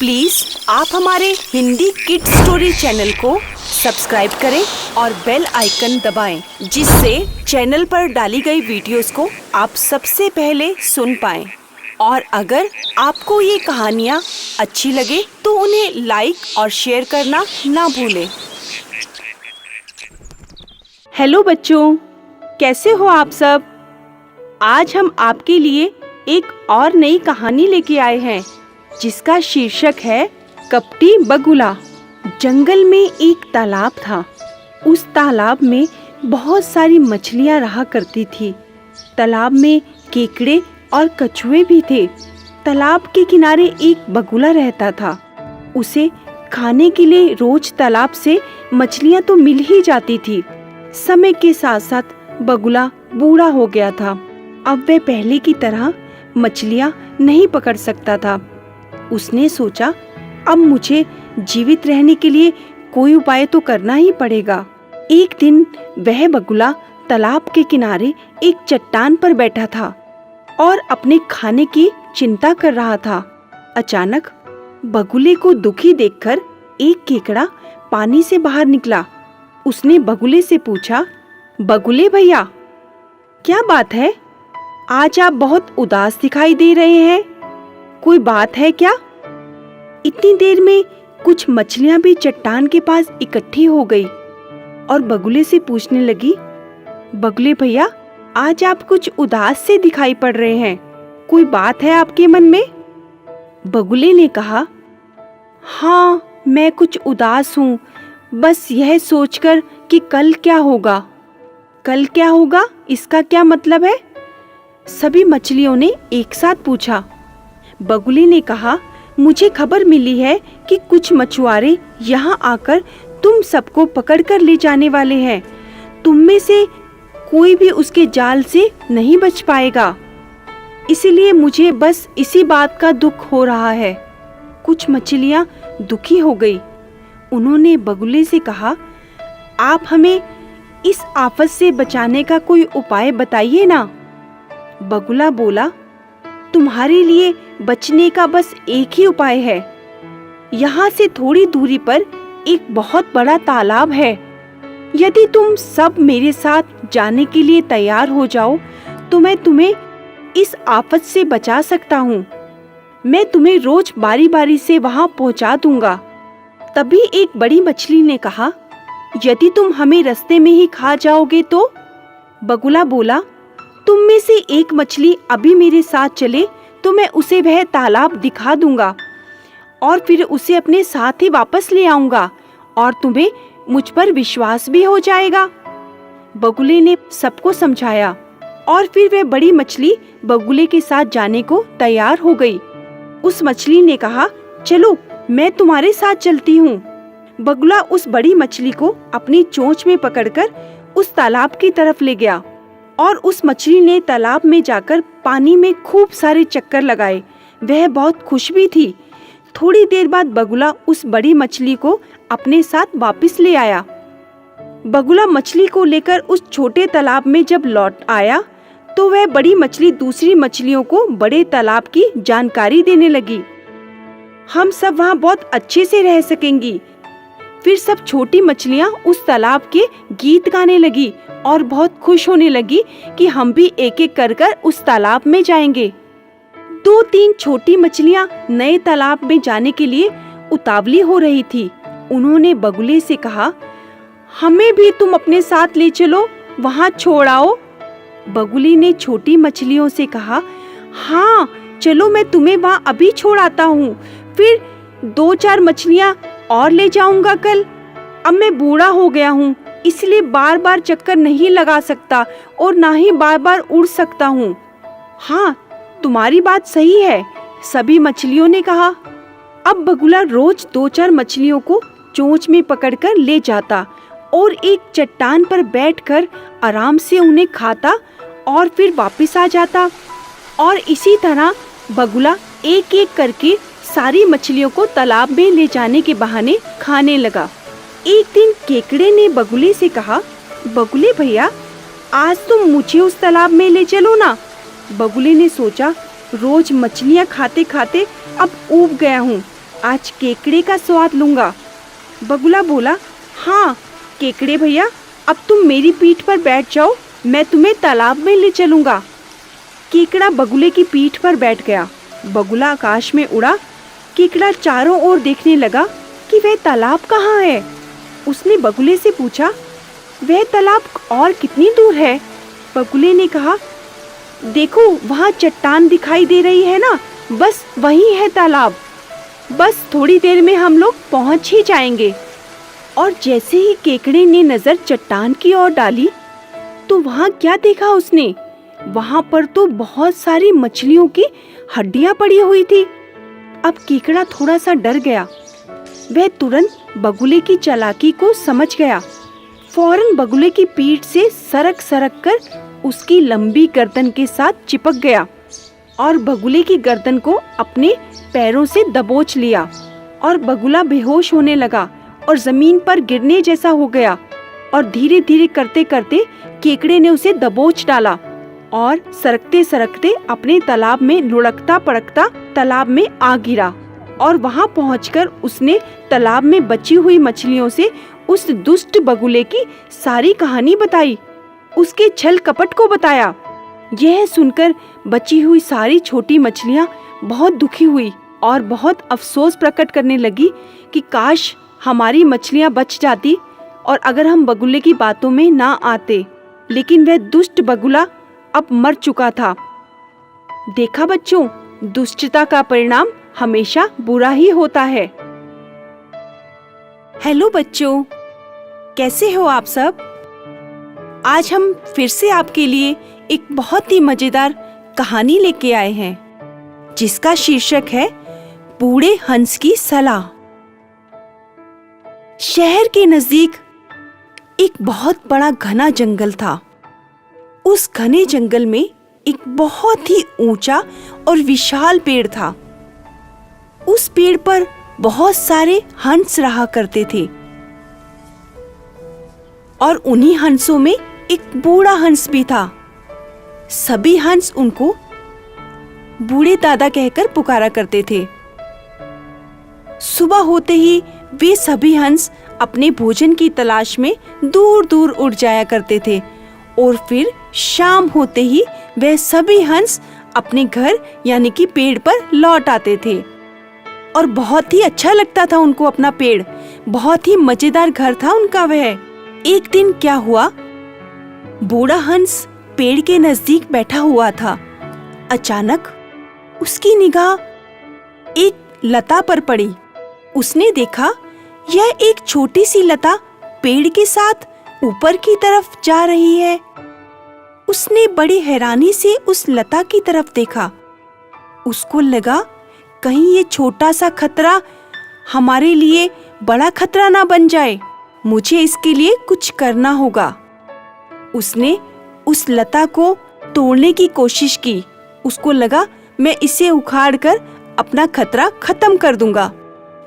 Please आप हमारे Hindi kid story channel को सब्सक्राइब करें और बेल आइकन दबाएं, जिससे चैनल पर डाली गई वीडियोस को आप सबसे पहले सुन पाएं। और अगर आपको ये कहानियाँ अच्छी लगे तो उन्हें लाइक और शेयर करना ना भूलें। हेलो बच्चों, कैसे हो आप सब? आज हम आपके लिए एक और नई कहानी लेके आए हैं जिसका शीर्षक है कपटी बगुला। जंगल में एक तालाब था। उस तालाब में बहुत सारी मछलियां रहा करती थी। तालाब में केकड़े और कछुए भी थे। तालाब के किनारे एक बगुला रहता था। उसे खाने के लिए रोज तालाब से मछलियां तो मिल ही जाती थी। समय के साथ साथ बगुला बूढ़ा हो गया था। अब वह पहले की तरह मछलियां नहीं पकड़ सकता था। उसने सोचा, अब मुझे जीवित रहने के लिए कोई उपाय तो करना ही पड़ेगा। एक दिन वह बगुला तालाब के किनारे एक चट्टान पर बैठा था और अपने खाने की चिंता कर रहा था। अचानक बगुले को दुखी देखकर एक केकड़ा पानी से बाहर निकला। उसने बगुले से पूछा, बगुले भैया, क्या बात है? आज आप बहुत उदास दिखाई दे रहे हैं। कोई बात है क्या? इतनी देर में कुछ मछलियां भी चट्टान के पास इकट्ठी हो गई और बगुले से पूछने लगी, बगुले भैया, आज आप कुछ उदास से दिखाई पड़ रहे हैं। कोई बात है आपके मन में? बगुले ने कहा, हाँ, मैं कुछ उदास हूँ, बस यह सोचकर कि कल क्या होगा। कल क्या होगा, इसका क्या मतलब है? सभी मछलियों ने एक साथ पूछा। बगुले ने कहा, मुझे खबर मिली है कि कुछ मछुआरे यहाँ आकर तुम सबको पकड़कर ले जाने वाले हैं। तुम में से कोई भी उसके जाल से नहीं बच पाएगा। इसीलिए मुझे बस इसी बात का दुख हो रहा है। कुछ मछलियाँ दुखी हो गई। उन्होंने बगुले से कहा, आप हमें इस आफत से बचाने का कोई उपाय बताइए ना। बगुला बोला, तुम्हारे लिए बचने का बस एक ही उपाय है। यहाँ से थोड़ी दूरी पर एक बहुत बड़ा तालाब है। यदि तुम सब मेरे साथ जाने के लिए तैयार हो जाओ तो मैं तुम्हें इस आफत से बचा सकता हूँ। मैं तुम्हें रोज बारी बारी से वहाँ पहुँचा दूंगा। तभी एक बड़ी मछली ने कहा, यदि तुम हमें रास्ते में ही खा जाओगे तो? बगुला बोला, तुम में से एक मछली अभी मेरे साथ चले तो मैं उसे वह तालाब दिखा दूंगा और फिर उसे अपने साथ ही वापस ले आऊंगा और तुम्हें मुझ पर विश्वास भी हो जाएगा। बगुले ने सबको समझाया और फिर वह बड़ी मछली बगुले के साथ जाने को तैयार हो गई। उस मछली ने कहा, चलो मैं तुम्हारे साथ चलती हूँ। बगुला उस बड़ी मछली को अपनी चोंच में पकड़कर उस तालाब की तरफ ले गया और उस मछली ने तालाब में जाकर पानी में खूब सारे चक्कर लगाए। वह बहुत खुश भी थी। थोड़ी देर बाद बगुला उस बड़ी मछली को अपने साथ वापस ले आया। बगुला मछली को लेकर उस छोटे तालाब में जब लौट आया तो वह बड़ी मछली दूसरी मछलियों को बड़े तालाब की जानकारी देने लगी। हम सब वहाँ बहुत अच्छे से रह सकेंगी। फिर सब छोटी मछलियाँ उस तालाब के गीत गाने लगी और बहुत खुश होने लगी कि हम भी एक एक कर कर उस तालाब में जाएंगे। 2-3 छोटी मछलियाँ नए तालाब में जाने के लिए उतावली हो रही थी। उन्होंने बगुले से कहा, हमें भी तुम अपने साथ ले चलो, वहाँ छोड़ आओ। बगुले ने छोटी मछलियों से कहा, हाँ चलो, मैं तुम्हें वहाँ अभी छोड़ आता हूँ। फिर 2-4 मछलियाँ और ले जाऊंगा कल। अब मैं बूढ़ा हो गया हूँ, इसलिए बार बार चक्कर नहीं लगा सकता और ना ही बार बार उड़ सकता हूँ। हाँ, तुम्हारी बात सही है, सभी मछलियों ने कहा। अब बगुला रोज 2-4 मछलियों को चोंच में पकड़कर ले जाता और एक चट्टान पर बैठकर आराम से उन्हें खाता और फिर वापस आ जाता। और इसी तरह बगुला एक एक करके सारी मछलियों को तालाब में ले जाने के बहाने खाने लगा। एक दिन केकड़े ने बगुले से कहा, बगुले भैया, आज तुम मुझे उस तालाब में ले चलो ना। बगुले ने सोचा, रोज मछलियाँ खाते खाते अब ऊब गया हूँ, आज केकड़े का स्वाद लूंगा। बगुला बोला, हाँ केकड़े भैया, अब तुम मेरी पीठ पर बैठ जाओ, मैं तुम्हें तालाब में ले चलूंगा। केकड़ा बगुले की पीठ पर बैठ गया। बगुला आकाश में उड़ा। केकड़ा चारों ओर देखने लगा कि वह तालाब कहाँ है। उसने बगुले से पूछा, वह तालाब और कितनी दूर है? बगुले ने कहा, देखो वहाँ चट्टान दिखाई दे रही है ना, बस वही है तालाब। बस थोड़ी देर में हम लोग पहुँच ही जाएंगे। और जैसे ही केकड़े ने नजर चट्टान की ओर डाली तो वहाँ क्या देखा उसने? वहाँ पर तो बहुत सारी मछलियों की हड्डियाँ पड़ी हुई थी। अब केकड़ा थोड़ा सा डर गया। वह तुरंत बगुले की चालाकी को समझ गया। फौरन बगुले की पीठ से सरक सरक कर उसकी लंबी गर्दन के साथ चिपक गया और बगुले की गर्दन को अपने पैरों से दबोच लिया। और बगुला बेहोश होने लगा और जमीन पर गिरने जैसा हो गया। और धीरे धीरे करते करते केकड़े ने उसे दबोच डाला और सरकते सरकते अपने तालाब में लुढ़कता पड़कता तालाब में आ गिरा। और वहां पहुंचकर उसने तालाब में बची हुई मछलियों से उस दुष्ट बगुले की सारी कहानी बताई, उसके छल कपट को बताया। यह सुनकर बची हुई सारी छोटी मछलियां बहुत दुखी हुई और बहुत अफसोस प्रकट करने लगी कि काश हमारी मछलियां बच जाती और अगर हम बगुले की बातों में ना आते। लेकिन वह दुष्ट बगुला अब मर चुका था। देखा बच्चों, दुष्टता का परिणाम हमेशा बुरा ही होता है। हेलो बच्चों, कैसे हो आप सब? आज हम फिर से आपके लिए एक बहुत ही मजेदार कहानी लेके आए हैं जिसका शीर्षक है बूढ़े हंस की सलाह। शहर के नजदीक एक बहुत बड़ा घना जंगल था। उस घने जंगल में एक बहुत ही ऊंचा और विशाल पेड़ था। उस पेड़ पर बहुत सारे हंस रहा करते थे और उन्हीं हंसों में एक बूढ़ा हंस भी था। सभी हंस उनको बूढ़े दादा कहकर पुकारा करते थे। सुबह होते ही वे सभी हंस अपने भोजन की तलाश में दूर दूर उड़ जाया करते थे और फिर शाम होते ही वह सभी हंस अपने घर यानी कि पेड़ पर लौट आते थे। और बहुत ही अच्छा लगता था उनको अपना पेड़, बहुत ही मजेदार घर था उनका वह। एक दिन क्या हुआ, बूढ़ा हंस पेड़ के नजदीक बैठा हुआ था। अचानक उसकी निगाह एक लता पर पड़ी। उसने देखा यह एक छोटी सी लता पेड़ के साथ ऊपर की तरफ जा रही है। उसने बड़ी हैरानी से उस लता की तरफ देखा। उसको लगा कहीं ये छोटा सा खतरा हमारे लिए बड़ा खतरा ना बन जाए, मुझे इसके लिए कुछ करना होगा। उसने उस लता को तोड़ने की कोशिश की। उसको लगा मैं इसे उखाड़कर अपना खतरा खत्म कर दूंगा।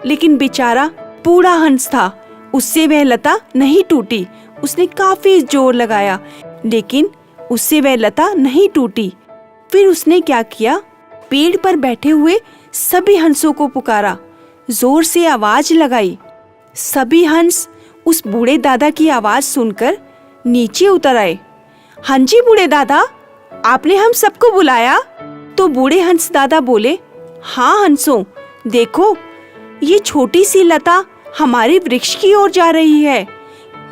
लेकिन बेचारा बूढ़ा हंस था, उससे वह लता नहीं टूटी। उसने काफी जोर लगाया लेकिन उससे वह लता नहीं टूटी। फिर उसने क्या किया, पेड़ पर बैठे हुए सभी हंसों को पुकारा, जोर से आवाज लगाई। सभी हंस उस बूढ़े दादा की आवाज सुनकर नीचे उतर आए। हाँ जी बूढ़े दादा, आपने हम सबको बुलाया? तो बूढ़े हंस दादा बोले, हाँ हंसों, देखो ये छोटी सी लता हमारे वृक्ष की ओर जा रही है।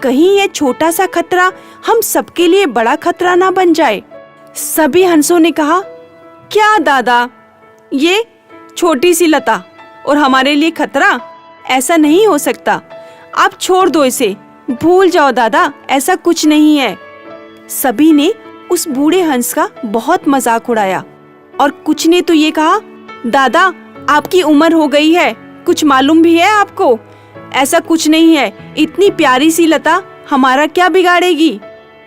कहीं ये छोटा सा खतरा हम सबके लिए बड़ा खतरा ना बन जाए। सभी हंसों ने कहा, क्या दादा, ये छोटी सी लता और हमारे लिए खतरा? ऐसा नहीं हो सकता, आप छोड़ दो इसे, भूल जाओ दादा, ऐसा कुछ नहीं है। सभी ने उस बूढ़े हंस का बहुत मजाक उड़ाया और कुछ ने तो ये कहा, दादा आपकी उम्र हो गई है, कुछ मालूम भी है आपको? ऐसा कुछ नहीं है, इतनी प्यारी सी लता हमारा क्या बिगाड़ेगी।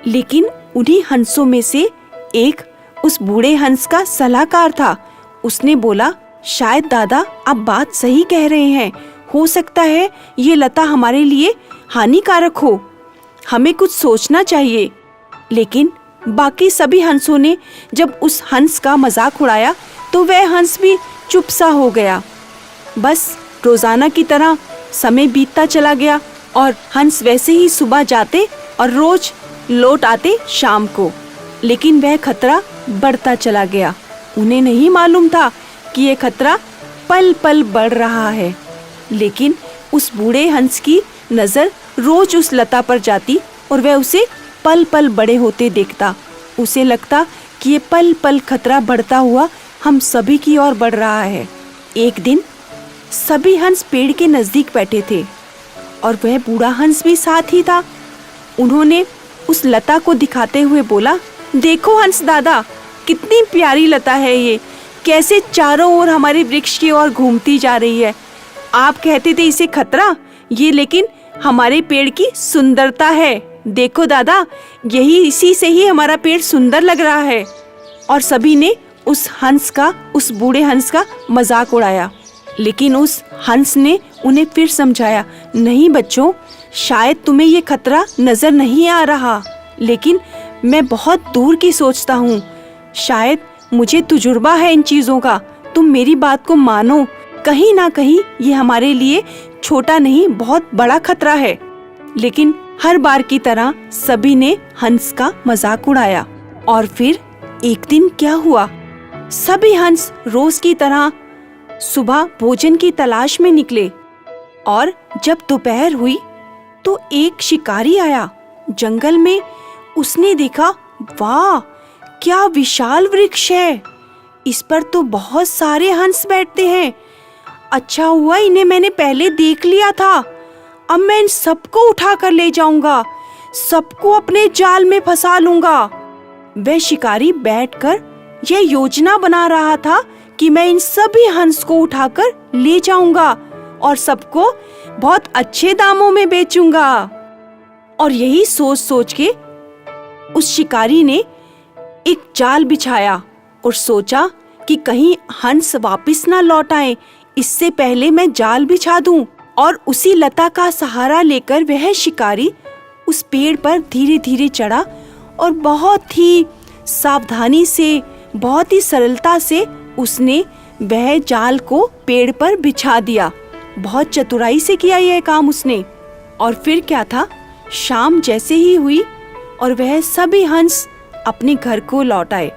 लेकिन उन्हीं हंसों में से एक उस बूढ़े हंस का सलाहकार था। उसने बोला, शायद दादा आप बात सही कह रहे हैं, हो सकता है ये लता हमारे लिए हानिकारक हो, हमें कुछ सोचना चाहिए। लेकिन बाकी सभी हंसों ने जब उस हंस का मजाक उड़ाया तो वह हंस भी चुप सा हो गया। बस रोजाना की तरह समय बीतता चला गया और हंस वैसे ही सुबह जाते और रोज लौट आते शाम को। लेकिन वह खतरा बढ़ता चला गया। उन्हें नहीं मालूम था कि यह खतरा पल पल बढ़ रहा है। लेकिन उस बूढ़े हंस की नजर रोज उस लता पर जाती और वह उसे पल पल बड़े होते देखता। उसे लगता कि ये पल पल खतरा बढ़ता हुआ हम सभी की ओर बढ़ रहा है। एक दिन सभी हंस पेड़ के नजदीक बैठे थे और वह बूढ़ा हंस भी साथ ही था। उन्होंने उस लता को दिखाते हुए बोला, देखो हंस दादा, कितनी प्यारी लता है ये, कैसे चारों ओर हमारे वृक्ष की ओर घूमती जा रही है। आप कहते थे इसे खतरा, ये लेकिन हमारे पेड़ की सुंदरता है। देखो दादा, यही इसी से ही हमारा पेड़ सुंदर लग रहा है। और सभी ने उस बूढ़े हंस का मजाक उड़ाया। लेकिन उस हंस ने उन्हें फिर समझाया, नहीं बच्चों, शायद तुम्हें ये खतरा नजर नहीं आ रहा, लेकिन मैं बहुत दूर की सोचता हूँ। शायद मुझे तजुर्बा है इन चीजों का। तुम मेरी बात को मानो, कहीं ना कहीं ये हमारे लिए छोटा नहीं बहुत बड़ा खतरा है। लेकिन हर बार की तरह सभी ने हंस का मजाक उड़ाया। और फिर एक दिन क्या हुआ, सभी हंस रोज की तरह सुबह भोजन की तलाश में निकले और जब दोपहर हुई तो एक शिकारी आया जंगल में। उसने देखा, वाह क्या विशाल वृक्ष है, इस पर तो बहुत सारे हंस बैठते हैं। अच्छा हुआ इन्हें मैंने पहले देख लिया था। अब मैं इन सबको उठा कर ले जाऊंगा, सबको अपने जाल में फंसा लूंगा। वह शिकारी बैठकर यह योजना बना रहा था कि मैं इन सभी हंस को उठाकर ले जाऊंगा और सबको बहुत अच्छे दामों में बेचूंगा। और यही सोच सोच के उस शिकारी ने एक जाल बिछाया और सोचा कि कहीं हंस वापस ना लौट आए, इससे पहले मैं जाल बिछा दूं। और उसी लता का सहारा लेकर वह शिकारी उस पेड़ पर धीरे धीरे चढ़ा और बहुत ही सावधानी से, बहुत ही सरलता से उसने वह जाल को पेड़ पर बिछा दिया। बहुत चतुराई से किया यह काम उसने। और फिर क्या था, शाम जैसे ही हुई और वह सभी हंस अपने घर को लौट आए।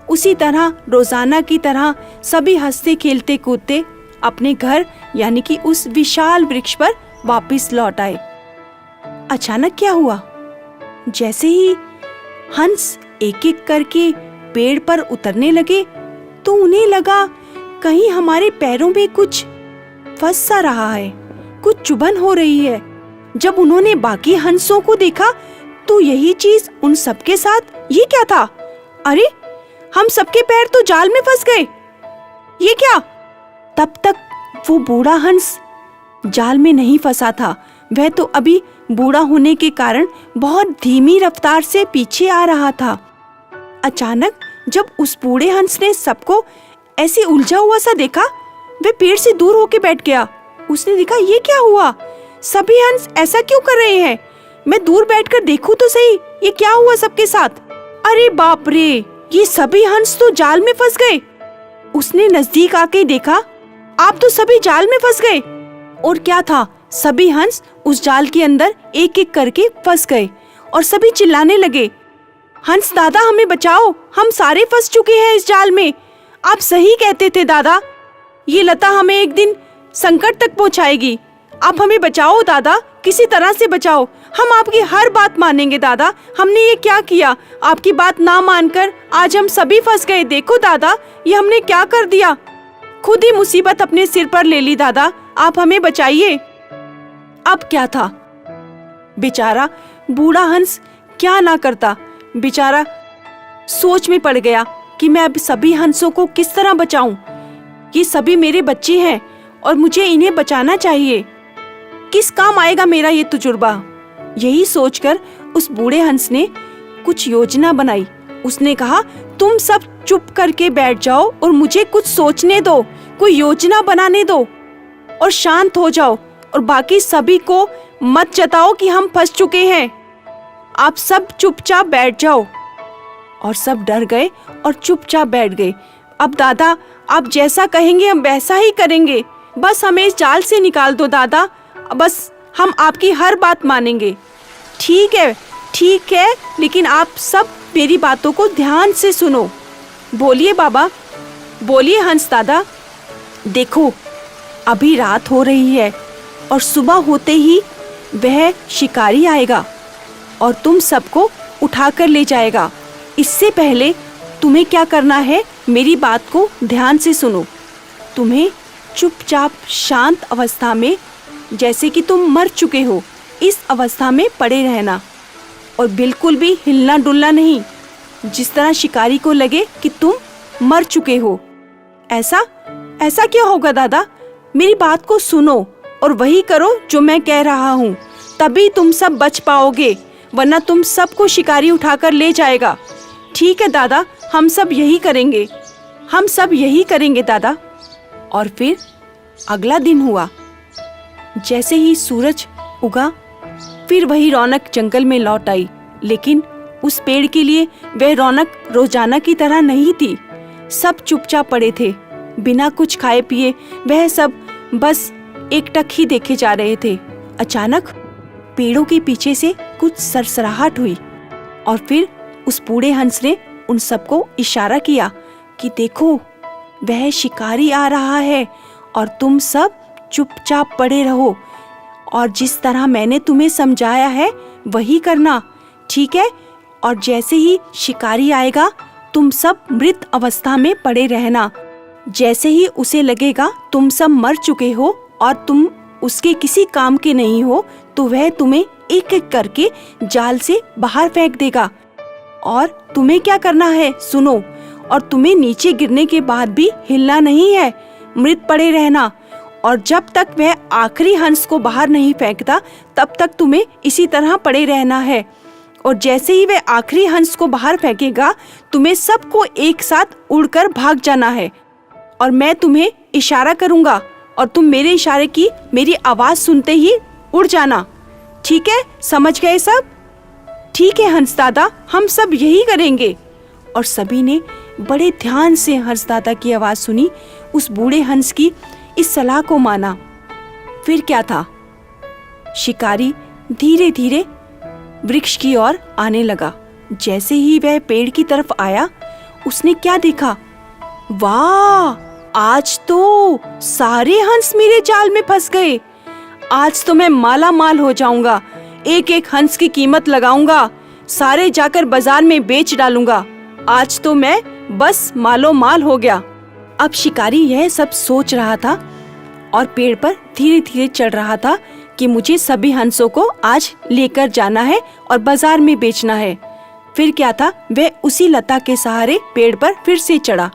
उसी तरह रोजाना की तरह सभी हंसते खेलते कूदते अपने घर यानी कि उस विशाल वृक्ष पर वापस लौट आए। अचानक क्या हुआ, जैसे ही हंस एक एक करके पेड़ पर उतरने लगे तो उन्हें लगा कहीं हमारे पैरों में कुछ फंस सा रहा है, कुछ चुभन हो रही है। जब उन्होंने बाकी हंसों को देखा तो यही चीज उन सबके साथ, ये क्या था, अरे हम सबके पैर तो जाल में फंस गए, ये क्या। तब तक वो बूढ़ा हंस जाल में नहीं फंसा था, वह तो अभी बूढ़ा होने के कारण बहुत धीमी रफ्तार से पीछे आ रहा था। अचानक जब उस बूढ़े हंस ने सबको ऐसे उलझा हुआ सा देखा, वह पेड़ से दूर होके बैठ गया। उसने देखा ये क्या हुआ, सभी हंस ऐसा क्यों कर रहे हैं, मैं दूर बैठकर देखूं तो सही ये क्या हुआ सबके साथ। अरे बाप रे, ये सभी हंस तो जाल में फंस गए। उसने नजदीक आके देखा, आप तो सभी जाल में फंस गए। और क्या था, सभी हंस उस जाल के अंदर एक एक करके फंस गए और सभी चिल्लाने लगे, हंस दादा हमें बचाओ, हम सारे फंस चुके हैं इस जाल में। आप सही कहते थे दादा, ये लता हमें एक दिन संकट तक पहुंचाएगी। आप हमें बचाओ दादा, किसी तरह से बचाओ, हम आपकी हर बात मानेंगे दादा। हमने ये क्या किया, आपकी बात ना मानकर आज हम सभी फंस गए। देखो दादा, ये हमने क्या कर दिया, खुद ही मुसीबत अपने सिर पर ले ली दादा, आप हमें बचाइए। अब क्या था, बेचारा बूढ़ा हंस क्या ना करता। बेचारा सोच में पड़ गया कि मैं अब सभी हंसों को किस तरह बचाऊं। ये सभी मेरे बच्चे हैं और मुझे इन्हें बचाना चाहिए। किस काम आएगा मेरा ये तजुर्बा। यही सोचकर उस बूढ़े हंस ने कुछ योजना बनाई। उसने कहा, तुम सब चुप करके बैठ जाओ और मुझे कुछ सोचने दो, कोई योजना बनाने दो और शांत हो जाओ और बाकी सभी को मत जताओ कि हम फंस चुके हैं। आप सब चुपचाप बैठ जाओ। और सब डर गए और चुपचाप बैठ गए। अब दादा आप जैसा कहेंगे हम वैसा ही करेंगे। बस हमें इस जाल से निकाल दो दादा, बस हम आपकी हर बात मानेंगे। ठीक है, लेकिन आप सब मेरी बातों को ध्यान से सुनो। बोलिए बाबा, बोलिए हंस दादा। देखो, अभी रात हो रही है और सुबह होते ही वह शिकारी आएगा और तुम सबको उठा कर ले जाएगा। इससे पहले तुम्हें क्या करना है, मेरी बात को ध्यान से सुनो। तुम्हें चुपचाप शांत अवस्था में, जैसे कि तुम मर चुके हो, इस अवस्था में पड़े रहना और बिल्कुल भी हिलना डुलना नहीं, जिस तरह शिकारी को लगे कि तुम मर चुके हो। ऐसा क्यों होगा दादा? मेरी बात को सुनो और वही करो जो मैं कह रहा हूँ, तभी तुम सब बच पाओगे, वरना तुम सबको शिकारी उठाकर ले जाएगा। ठीक है दादा, हम सब यही करेंगे दादा। और फिर अगला दिन हुआ। जैसे ही सूरज उगा, फिर वही रौनक जंगल में लौट आई। लेकिन उस पेड़ के लिए वह रौनक रोजाना की तरह नहीं थी। सब चुपचाप पड़े थे, बिना कुछ खाए पिए। वह सब बस एकटक ही देखे जा रहे थे। अचानक पेड़ों के पीछे से कुछ सरसराहट हुई और फिर उस बूढ़े हंस ने उन सबको इशारा किया कि देखो, वह शिकारी आ रहा है और तुम सब चुपचाप पड़े रहो और जिस तरह मैंने तुम्हें समझाया है वही करना, ठीक है? और जैसे ही शिकारी आएगा, तुम सब मृत अवस्था में पड़े रहना। जैसे ही उसे लगेगा तुम सब मर चुके हो और तुम उसके किसी काम के नहीं हो, तो वह तुम्हें एक एक करके जाल से बाहर फेंक देगा। और तुम्हें क्या करना है, सुनो, और तुम्हें नीचे गिरने के बाद भी हिलना नहीं है, मृत पड़े रहना। और जब तक वह आखिरी हंस को बाहर नहीं फेंकता, तब तक तुम्हें इसी तरह पड़े रहना है। और जैसे ही वह आखिरी हंस को बाहर फेंकेगा, तुम्हें सबको एक साथ उड़कर भाग जाना है। और मैं तुम्हें इशारा करूंगा और तुम मेरे इशारे की, मेरी आवाज सुनते ही उड़ जाना। ठीक है, समझ गए सब? ठीक है हंस दादा, हम सब यही करेंगे। और सभी ने बड़े ध्यान से हंस दादा की आवाज सुनी, उस बूढ़े हंस की इस सलाह को माना। फिर क्या था, शिकारी धीरे धीरे वृक्ष की ओर आने लगा। जैसे ही वह पेड़ की तरफ आया, उसने क्या देखा? वाह, आज तो सारे हंस मेरे जाल में फंस गए। आज तो मैं माला माल हो जाऊंगा, एक एक हंस की कीमत लगाऊंगा, सारे जाकर बाजार में बेच डालूंगा। आज तो मैं बस मालो माल हो गया। अब शिकारी यह सब सोच रहा था और पेड़ पर धीरे धीरे चढ़ रहा था कि मुझे सभी हंसों को आज लेकर जाना है और बाजार में बेचना है। फिर क्या था, वह उसी लता के सहारे पेड़ पर फिर से चढ़ा।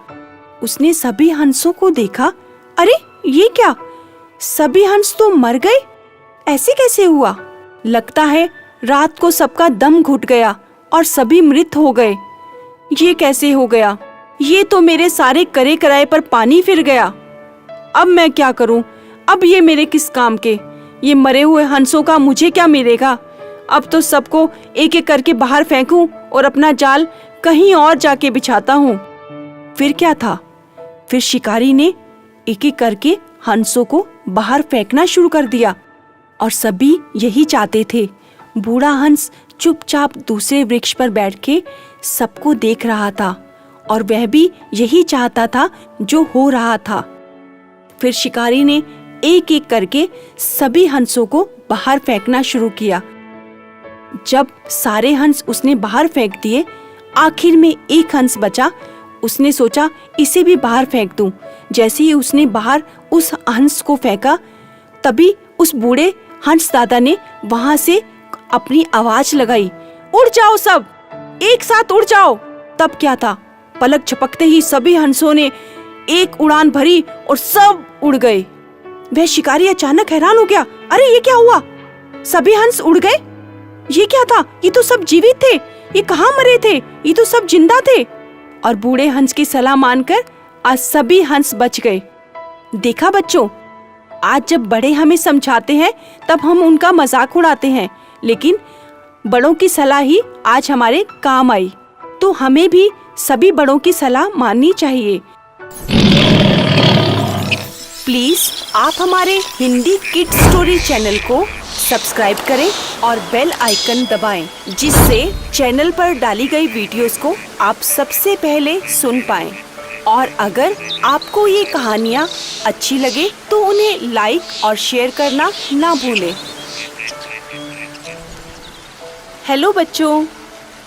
उसने सभी हंसों को देखा। अरे ये क्या, सभी हंस तो मर गए, ऐसे कैसे हुआ? लगता है रात को सबका दम घुट गया और सभी मृत हो गए। ये कैसे हो गया? ये तो मेरे सारे करे कराए पर पानी फिर गया। अब मैं क्या करूं? अब ये मेरे किस काम के? ये मरे हुए हंसों का मुझे क्या मिलेगा? अब तो सबको एक एक करके बाहर फेंकूं और अपना जाल कहीं और जाके बिछाता हूँ। फिर क्या था, फिर शिकारी ने एक एक करके हंसों को बाहर फेंकना शुरू कर दिया और सभी यही चाहते थे। बूढ़ा हंस चुपचाप दूसरे वृक्ष पर बैठ के सबको देख रहा था और वह भी यही चाहता था जो हो रहा था। फिर शिकारी ने एक एक करके सभी हंसों को बाहर फेंकना शुरू किया। जब सारे हंस उसने बाहर फेंक दिए, आखिर में एक हंस बचा। उसने सोचा इसे भी बाहर फेंक दूं। जैसे ही उसने बाहर उस हंस को फेंका, तभी उस बूढ़े हंस दादा ने वहां से अपनी आवाज लगाई, उड़ जाओ सब, एक साथ उड़ जाओ। तब क्या था, पलक झपकते ही सभी हंसों ने एक उड़ान भरी और सब उड़ गए। वह शिकारी अचानक हैरान हो गया। अरे ये क्या हुआ? सभी हंस उड़ गए? ये क्या था? ये तो सब जीवित थे, ये कहाँ मरे थे? ये तो सब जिंदा थे। और बूढ़े हंस की सलाह मानकर आज सभी हंस बच गए। देखा बच्चों, आज जब बड़े हमें समझाते हैं तब हम उनका मजाक उड़ाते हैं, लेकिन बड़ों की सलाह ही आज हमारे काम आई। तो हमें भी सभी बड़ों की सलाह माननी चाहिए। प्लीज आप हमारे हिंदी किड्स स्टोरी चैनल को सब्सक्राइब करें और बेल आइकन दबाएं, जिससे चैनल पर डाली गई वीडियोस को आप सबसे पहले सुन पाएं। और अगर आपको ये कहानियाँ अच्छी लगे तो उन्हें लाइक और शेयर करना ना भूलें। हेलो बच्चों,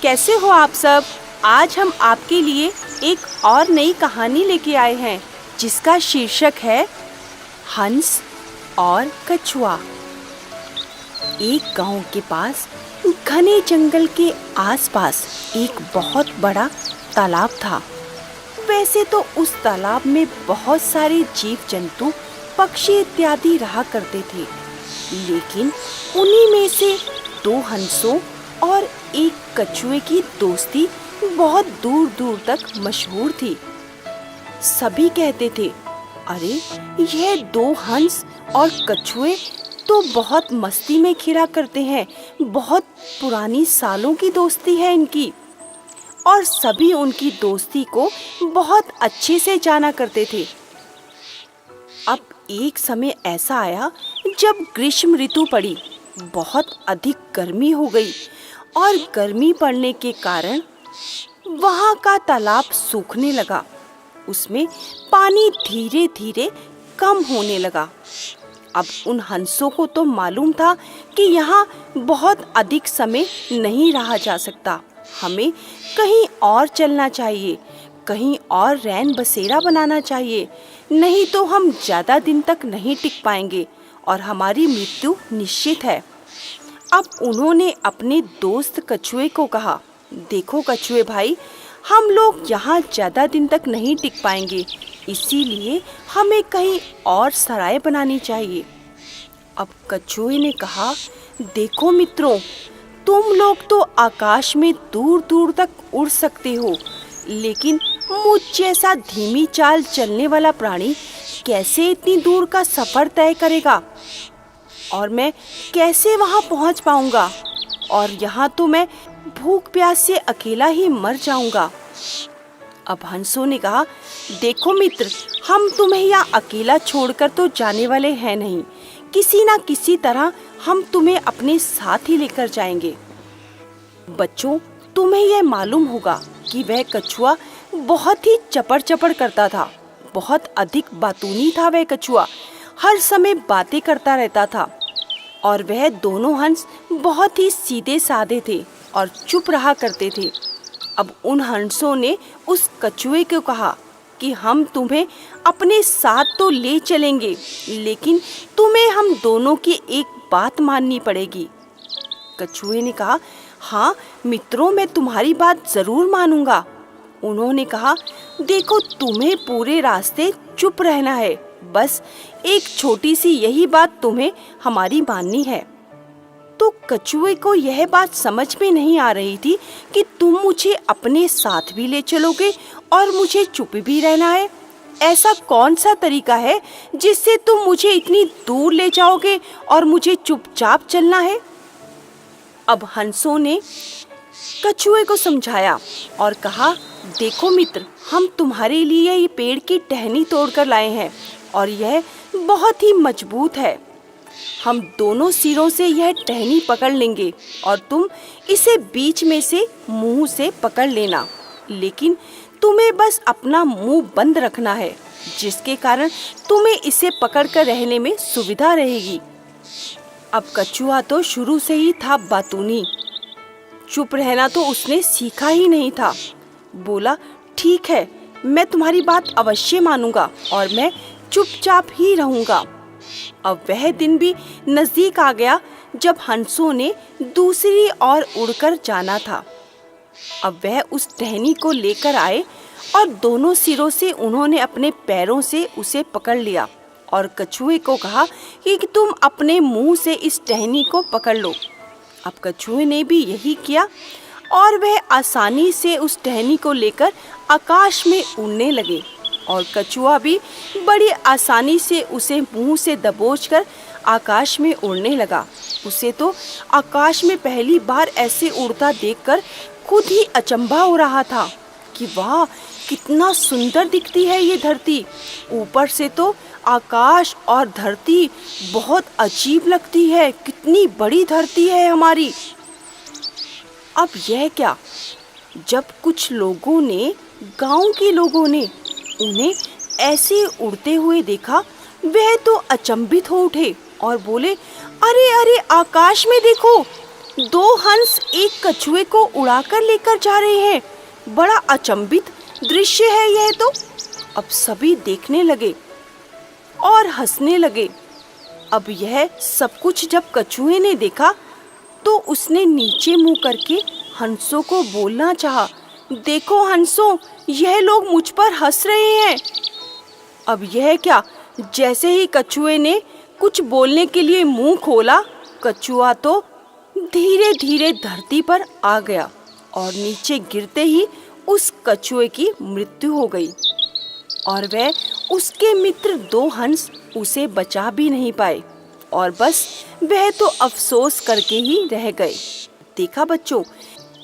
कैसे हो आप सब? आज हम आपके लिए एक और नई कहानी लेके आए हैं जिसका शीर्षक है हंस और कछुआ। एक गांव के पास घने जंगल के आसपास एक बहुत बड़ा तालाब था। वैसे तो उस तालाब में बहुत सारे जीव जंतु, पक्षी इत्यादि रहा करते थे, लेकिन उन्हीं में से 2 हंसों और एक कछुए की दोस्ती बहुत दूर दूर तक मशहूर थी। सभी कहते थे, अरे यह 2 हंस और कछुए तो बहुत मस्ती में खेला करते हैं, बहुत पुरानी सालों की दोस्ती है इनकी। और सभी उनकी दोस्ती को बहुत अच्छे से जाना करते थे। अब एक समय ऐसा आया जब ग्रीष्म ऋतु पड़ी, बहुत अधिक गर्मी हो गई और गर्मी पड़ने के कारण वहाँ का तालाब सूखने लगा। उसमें पानी धीरे धीरे कम होने लगा। अब उन हंसों को तो मालूम था कि यहाँ बहुत अधिक समय नहीं रहा जा सकता, हमें कहीं और चलना चाहिए, कहीं और रैन बसेरा बनाना चाहिए, नहीं तो हम ज़्यादा दिन तक नहीं टिक पाएंगे और हमारी मृत्यु निश्चित है। अब उन्होंने अपने दोस्त कछुए को कहा, देखो कछुए भाई, हम लोग यहाँ ज़्यादा दिन तक नहीं टिक पाएंगे, इसीलिए हमें कहीं और सराय बनानी चाहिए। अब कछुए ने कहा, देखो मित्रों, तुम लोग तो आकाश में दूर दूर तक उड़ सकते हो, लेकिन मुझ जैसा धीमी चाल चलने वाला प्राणी कैसे इतनी दूर का सफ़र तय करेगा? और मैं कैसे वहाँ पहुँच पाऊँगा? और यहाँ तो मैं भूख प्यास से अकेला ही मर जाऊँगा। अब हंसों ने कहा, देखो मित्र, हम तुम्हें यहाँ अकेला छोड़कर तो जाने वाले हैं नहीं, किसी ना किसी तरह हम तुम्हें अपने साथ ही लेकर जाएंगे। बच्चों, तुम्हें यह मालूम होगा कि वह कछुआ बहुत ही चपड़ चपड़ करता था, बहुत अधिक बातूनी था वह कछुआ, हर समय बातें करता रहता था। और वह दोनों हंस बहुत ही सीधे साधे थे और चुप रहा करते थे। अब उन हंसों ने उस कछुए को कहा कि हम तुम्हें अपने साथ तो ले चलेंगे, लेकिन तुम्हें हम दोनों की एक बात माननी पड़ेगी। कछुए ने कहा, हाँ मित्रों, मैं तुम्हारी बात ज़रूर मानूंगा। उन्होंने कहा, देखो तुम्हें पूरे रास्ते चुप रहना है, बस एक छोटी सी यही बात तुम्हें हमारी माननी है। तो कछुए को यह बात समझ में नहीं आ रही थी कि तुम मुझे अपने साथ भी ले चलोगे और मुझे चुप भी रहना है। ऐसा कौन सा तरीका है जिससे तुम मुझे इतनी दूर ले जाओगे और मुझे चुपचाप चलना है? अब हंसों ने कछुए को समझाया और कहा, देखो मित्र, हम तुम्हारे लिए ये पेड़ की टहनी तोड़कर लाए हैं और यह बहुत ही मजबूत है। हम दोनों सिरों से यह टहनी पकड़ लेंगे और तुम इसे बीच में से मुंह से पकड़ लेना, लेकिन तुम्हें बस अपना मुंह बंद रखना है, जिसके कारण तुम्हें इसे पकड़कर रहने में सुविधा रहेगी। अब कछुआ तो शुरू से ही था बातूनी, चुप रहना तो उसने सीखा ही नहीं था। बोला, ठीक है, मैं तुम्हारी बात अवश्य मानूंगा और मैं चुपचाप ही रहूंगा। अब वह दिन भी नजदीक आ गया जब हंसों ने दूसरी ओर उड़कर जाना था। अब वह उस टहनी को लेकर आए और दोनों सिरों से उन्होंने अपने पैरों से उसे पकड़ लिया और कछुए को कहा कि तुम अपने मुंह से इस टहनी को पकड़ लो। अब कछुए ने भी यही किया और वह आसानी से उस टहनी को लेकर आकाश में उड़ने लगे और कछुआ भी बड़ी आसानी से उसे मुंह से दबोचकर आकाश में उड़ने लगा। उसे तो आकाश में पहली बार ऐसे उड़ता देखकर खुद ही अचंभा हो रहा था कि वाह, कितना सुंदर दिखती है ये धरती। ऊपर से तो आकाश और धरती बहुत अजीब लगती है। कितनी बड़ी धरती है हमारी। अब यह क्या, जब कुछ लोगों ने, गांव के लोगों ने उन्हें ऐसे उड़ते हुए देखा, वह तो अचंभित हो उठे और बोले, अरे अरे, आकाश में देखो, 2 हंस एक कछुए को उड़ाकर लेकर जा रहे हैं। बड़ा अचंभित दृश्य है यह तो। अब सभी देखने लगे और हंसने लगे। अब यह सब कुछ जब कछुए ने देखा तो उसने नीचे मुंह करके हंसों को बोलना चाहा, देखो हंसों, यह लोग मुझ पर हंस रहे हैं। अब यह क्या, जैसे ही कछुए ने कुछ बोलने के लिए मुंह खोला, कछुआ तो धीरे धीरे धरती पर आ गया और नीचे गिरते ही उस कछुए की मृत्यु हो गई और वह उसके मित्र 2 हंस उसे बचा भी नहीं पाए और बस वह तो अफसोस करके ही रह गए। देखा बच्चों,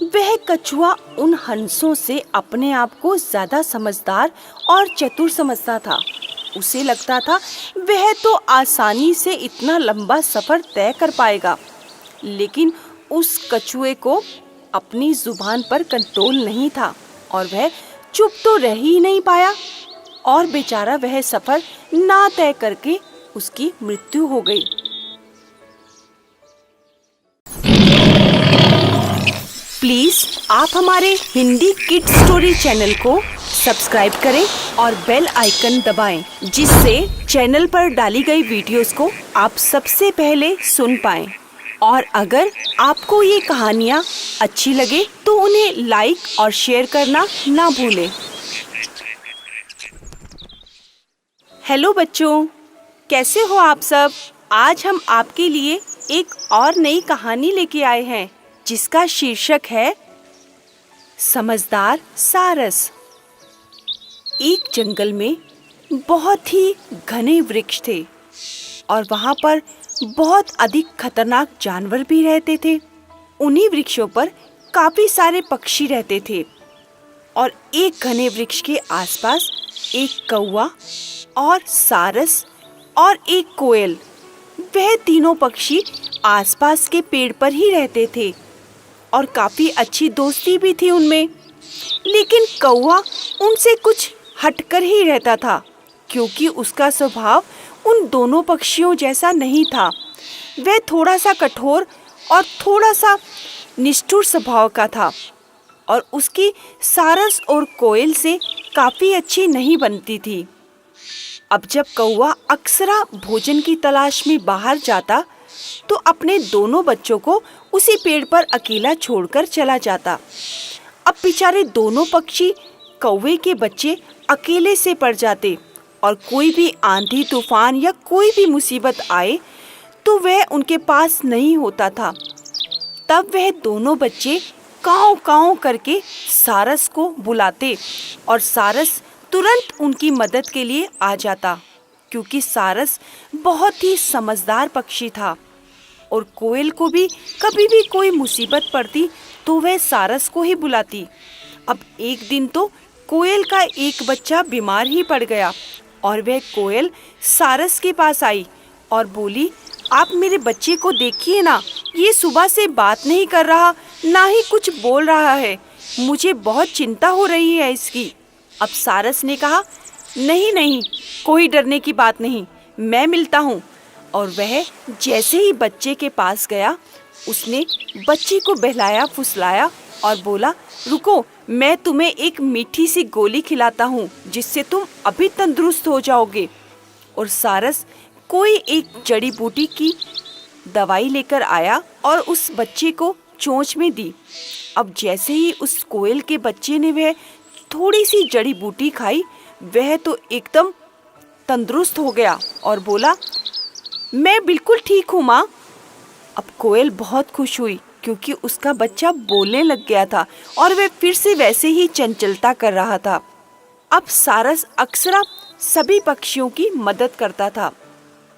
वह कछुआ उन हंसों से अपने आप को ज्यादा समझदार और चतुर समझता था। उसे लगता था वह तो आसानी से इतना लंबा सफर तय कर पाएगा, लेकिन उस कछुए को अपनी जुबान पर कंट्रोल नहीं था और वह चुप तो रह ही नहीं पाया और बेचारा वह सफर ना तय करके उसकी मृत्यु हो गई। प्लीज आप हमारे हिंदी किड स्टोरी चैनल को सब्सक्राइब करें और बेल आइकन दबाएं, जिससे चैनल पर डाली गई वीडियोस को आप सबसे पहले सुन पाएं। और अगर आपको ये कहानियाँ अच्छी लगे तो उन्हें लाइक और शेयर करना ना भूलें। हेलो बच्चों, कैसे हो आप सब? आज हम आपके लिए एक और नई कहानी लेके आए हैं, जिसका शीर्षक है समझदार सारस। एक जंगल में बहुत ही घने वृक्ष थे और वहाँ पर बहुत अधिक खतरनाक जानवर भी रहते थे। उन्हीं वृक्षों पर काफी सारे पक्षी रहते थे और एक घने वृक्ष के आसपास एक कौवा और सारस और एक कोयल, वह तीनों पक्षी आसपास के पेड़ पर ही रहते थे और काफी अच्छी दोस्ती भी थी उनमें। लेकिन कौवा उनसे कुछ हटकर ही रहता था, क्योंकि उसका स्वभाव उन दोनों पक्षियों जैसा नहीं था। वह थोड़ा सा कठोर और थोड़ा सा निष्ठुर स्वभाव का था और उसकी सारस और कोयल से काफी अच्छी नहीं बनती थी। अब जब कौवा अक्सरा भोजन की तलाश में बाहर जाता तो अपने दोनों बच्चों को उसी पेड़ पर अकेला छोड़कर चला जाता। अब बेचारे दोनों पक्षी कौवे के बच्चे अकेले से पड़ जाते और कोई भी आंधी तूफान या कोई भी मुसीबत आए तो वह उनके पास नहीं होता था। तब वह दोनों बच्चे काँव काँव करके सारस को बुलाते और सारस तुरंत उनकी मदद के लिए आ जाता, क्योंकि सारस बहुत ही समझदार पक्षी था और कोयल को भी कभी भी कोई मुसीबत पड़ती तो वह सारस को ही बुलाती। अब एक दिन तो कोयल का एक बच्चा बीमार ही पड़ गया और वह कोयल सारस के पास आई और बोली, आप मेरे बच्चे को देखिए ना, ये सुबह से बात नहीं कर रहा, ना ही कुछ बोल रहा है। मुझे बहुत चिंता हो रही है इसकी। अब सारस ने कहा, नहीं नहीं, कोई डरने की बात नहीं, मैं मिलता हूँ। और वह जैसे ही बच्चे के पास गया, उसने बच्चे को बहलाया फुसलाया और बोला, रुको, मैं तुम्हें एक मीठी सी गोली खिलाता हूँ जिससे तुम अभी तंदुरुस्त हो जाओगे। और सारस कोई एक जड़ी बूटी की दवाई लेकर आया और उस बच्चे को चोंच में दी। अब जैसे ही उस कोयल के बच्चे ने वह थोड़ी सी जड़ी बूटी खाई, वह तो एकदम तंदुरुस्त हो गया और बोला, मैं बिल्कुल ठीक हूँ माँ। अब कोयल बहुत खुश हुई, क्योंकि उसका बच्चा बोलने लग गया था और वह फिर से वैसे ही चंचलता कर रहा था। अब सारस अक्सर सभी पक्षियों की मदद करता था।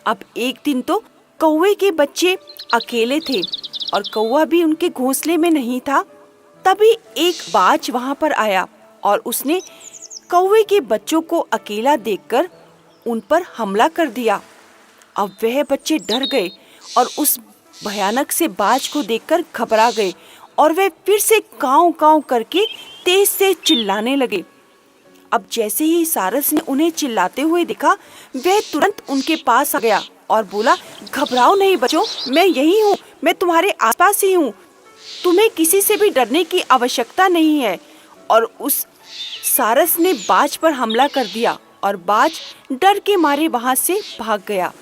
अब एक दिन तो कौवे के बच्चे अकेले थे और कौवा भी उनके घोंसले में नहीं था। तभी एक बाज वहां पर आया और उसने कौवे के बच्चों को अकेला देखकर उन पर हमला कर दिया। अब वह बच्चे डर गए और उस भयानक से बाज को देखकर घबरा गए और वे फिर से काँव काँव करके तेज से चिल्लाने लगे। अब जैसे ही सारस ने उन्हें चिल्लाते हुए देखा, वह तुरंत उनके पास आ गया और बोला, घबराओ नहीं बच्चों, मैं यही हूँ, मैं तुम्हारे आसपास ही हूँ, तुम्हें किसी से भी डरने की आवश्यकता नहीं है। और उस सारस ने बाज पर हमला कर दिया और बाज डर के मारे वहां से भाग गया।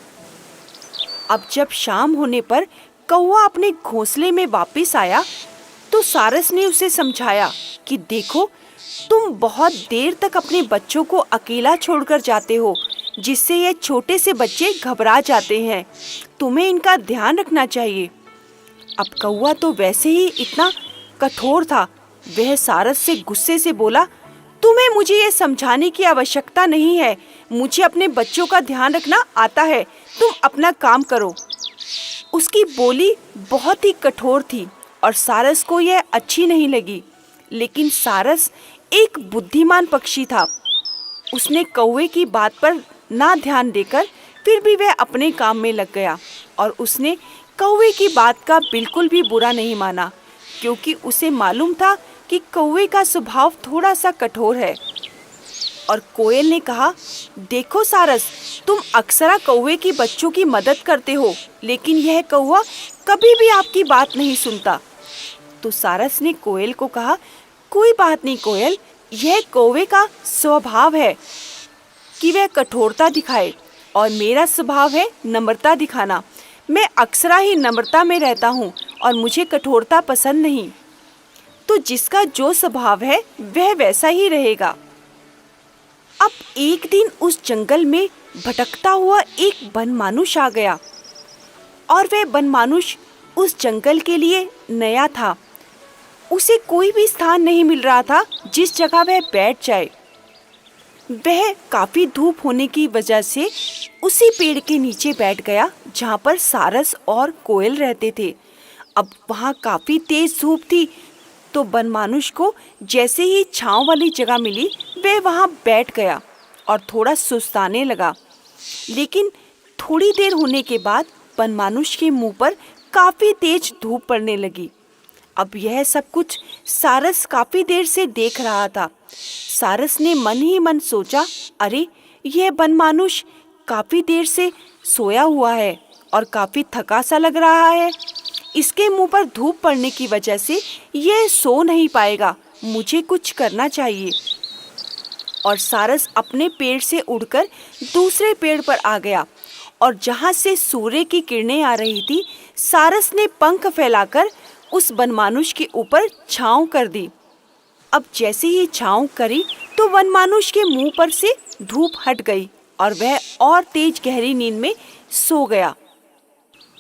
अब जब शाम होने पर कौवा अपने घोंसले में वापस आया तो सारस ने उसे समझाया कि देखो, तुम बहुत देर तक अपने बच्चों को अकेला छोड़कर जाते हो, जिससे ये छोटे से बच्चे घबरा जाते हैं। तुम्हें इनका ध्यान रखना चाहिए। अब कौवा तो वैसे ही इतना कठोर था, वह सारस से गुस्से से बोला, तुम्हें मुझे ये समझाने की आवश्यकता नहीं है, मुझे अपने बच्चों का ध्यान रखना आता है, तुम अपना काम करो। उसकी बोली बहुत ही कठोर थी और सारस को यह अच्छी नहीं लगी, लेकिन सारस एक बुद्धिमान पक्षी था। उसने कौवे की बात पर ना ध्यान देकर फिर भी वह अपने काम में लग गया और उसने कौवे की बात का बिल्कुल भी बुरा नहीं माना, क्योंकि उसे मालूम था कि कौवे का स्वभाव थोड़ा सा कठोर है। और कोयल ने कहा, देखो सारस, तुम अक्सर कौवे की बच्चों की मदद करते हो, लेकिन यह कौवा कभी भी आपकी बात नहीं सुनता। तो सारस ने कोयल को कहा, कोई बात नहीं कोयल, यह कौवे का स्वभाव है कि वह कठोरता दिखाए और मेरा स्वभाव है नम्रता दिखाना। मैं अक्सर ही नम्रता में रहता हूँ और मुझे कठोरता पसंद नहीं। तो जिसका जो स्वभाव है वह वैसा ही रहेगा। अब एक दिन उस जंगल में भटकता हुआ एक बनमानुष आ गया और वह बनमानुष उस जंगल के लिए नया था। उसे कोई भी स्थान नहीं मिल रहा था जिस जगह वह बैठ जाए। वह काफी धूप होने की वजह से उसी पेड़ के नीचे बैठ गया जहाँ पर सारस और कोयल रहते थे। अब वहाँ काफी तेज धूप थी, तो बनमानुष को जैसे ही छांव वाली जगह मिली वह वहाँ बैठ गया और थोड़ा सुस्ताने लगा। लेकिन थोड़ी देर होने के बाद बनमानुष के मुंह पर काफी तेज धूप पड़ने लगी। अब यह सब कुछ सारस काफी देर से देख रहा था। सारस ने मन ही मन सोचा, अरे यह बनमानुष काफी देर से सोया हुआ है और काफी थका सा लग रहा है। इसके मुंह पर धूप पड़ने की वजह से यह सो नहीं पाएगा, मुझे कुछ करना चाहिए। और सारस अपने पेड़ से उड़कर दूसरे पेड़ पर आ गया और जहाँ से सूर्य की किरणें आ रही थी, सारस ने पंख फैलाकर उस बनमानुष के ऊपर छांव कर दी। अब जैसे ही छांव करी तो बनमानुष के मुंह पर से धूप हट गई और वह और तेज गहरी नींद में सो गया।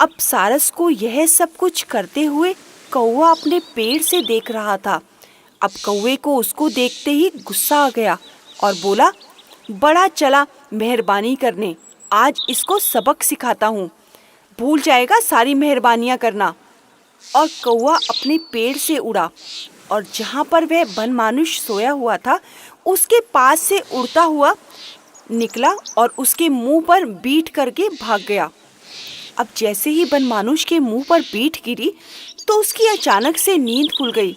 अब सारस को यह सब कुछ करते हुए कौवा अपने पेड़ से देख रहा था। अब कौवे को उसको देखते ही गुस्सा आ गया और बोला, बड़ा चला मेहरबानी करने, आज इसको सबक सिखाता हूँ, भूल जाएगा सारी मेहरबानियाँ करना। और कौवा अपने पेड़ से उड़ा और जहाँ पर वह बनमानुष सोया हुआ था उसके पास से उड़ता हुआ निकला और उसके मुंह पर बीट करके भाग गया। अब जैसे ही बनमानुष के मुंह पर बीट गिरी तो उसकी अचानक से नींद खुल गई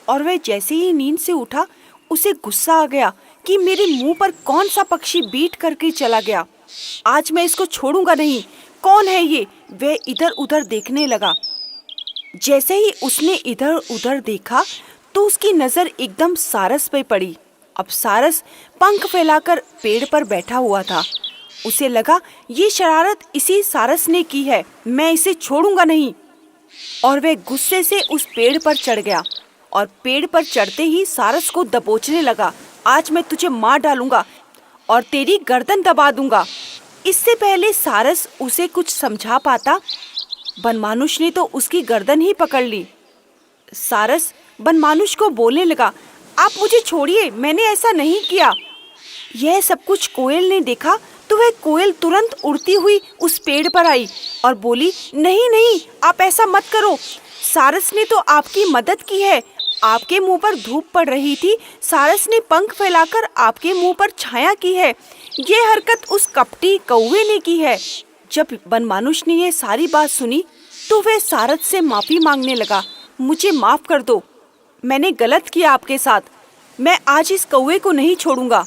और वह जैसे ही नींद से उठा उसे गुस्सा आ गया कि मेरे मुंह पर कौन सा पक्षी बीट करके चला गया, आज मैं इसको छोड़ूंगा नहीं, कौन है ये। वह इधर उधर देखने लगा। जैसे ही उसने इधर उधर देखा तो उसकी नज़र एकदम सारस पे पड़ी। अब सारस पंख फैलाकर पेड़ पर बैठा हुआ था। उसे लगा ये शरारत इसी सारस ने की है, मैं इसे छोड़ूंगा नहीं। और वह गुस्से से उस पेड़ पर चढ़ गया और पेड़ पर चढ़ते ही सारस को दबोचने लगा, आज मैं तुझे मार डालूंगा और तेरी गर्दन दबा दूंगा। इससे पहले सारस उसे कुछ समझा पाता, बनमानुष ने तो उसकी गर्दन ही पकड़ ली। सारस बनमानुष को बोलने लगा, आप मुझे छोड़िए, मैंने ऐसा नहीं किया। यह सब कुछ कोयल ने देखा तो वह कोयल तुरंत उड़ती हुई उस पेड़ पर आई और बोली, नहीं नहीं, आप ऐसा मत करो, सारस ने तो आपकी मदद की है, आपके मुंह पर धूप पड़ रही थी, सारस ने पंख फैलाकर आपके मुंह पर छाया की है। ये हरकत उस कपटी कौवे ने की है। जब बनमानुष ने ये सारी बात सुनी तो वह सारस से माफी मांगने लगा। मुझे माफ कर दो, मैंने गलत किया आपके साथ। मैं आज इस कौवे को नहीं छोड़ूंगा।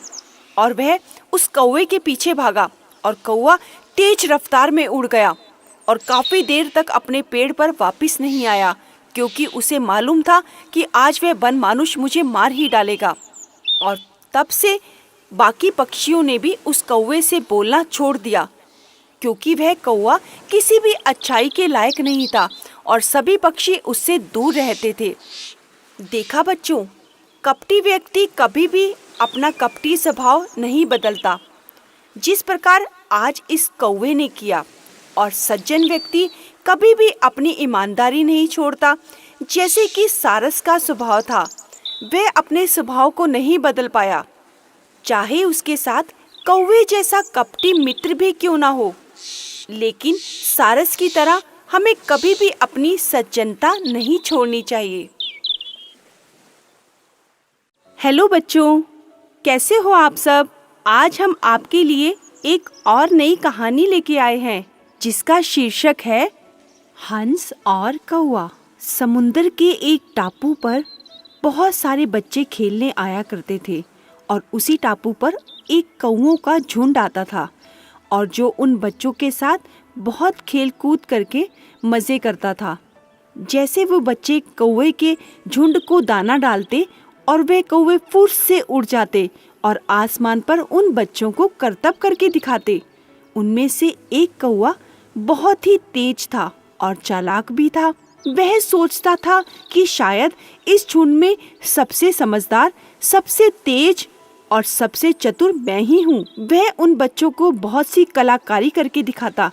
और वह उस कौवे के पीछे भागा और कौवा तेज रफ्तार में उड़ गया और काफी देर तक अपने पेड़ पर वापस नहीं आया, क्योंकि उसे मालूम था कि आज वह बनमानुष मुझे मार ही डालेगा। और तब से बाकी पक्षियों ने भी उस कौवे से बोलना छोड़ दिया, क्योंकि वह कौवा किसी भी अच्छाई के लायक नहीं था और सभी पक्षी उससे दूर रहते थे। देखा बच्चों, कपटी व्यक्ति कभी भी अपना कपटी स्वभाव नहीं बदलता, जिस प्रकार आज इस कौवे ने किया। और सज्जन व्यक्ति कभी भी अपनी ईमानदारी नहीं छोड़ता, जैसे कि सारस का स्वभाव था। वह अपने स्वभाव को नहीं बदल पाया, चाहे उसके साथ कौवे जैसा कपटी मित्र भी क्यों ना हो। लेकिन सारस की तरह हमें कभी भी अपनी सज्जनता नहीं छोड़नी चाहिए। हेलो बच्चों, कैसे हो आप सब? आज हम आपके लिए एक और नई कहानी लेके आए हैं, जिसका शीर्षक है हंस और कौवा। समुंदर के एक टापू पर बहुत सारे बच्चे खेलने आया करते थे और उसी टापू पर एक कौवों का झुंड आता था, और जो उन बच्चों के साथ बहुत खेल कूद करके मज़े करता था। जैसे वो बच्चे कौवे के झुंड को दाना डालते और वे कौवे फुर्र से उड़ जाते और आसमान पर उन बच्चों को करतब करके दिखाते। उनमें से एक कौवा बहुत ही तेज था और चालाक भी था। वह सोचता था कि शायद इस झुंड में सबसे समझदार, सबसे तेज और सबसे चतुर मैं ही हूँ। वह उन बच्चों को बहुत सी कलाकारी करके दिखाता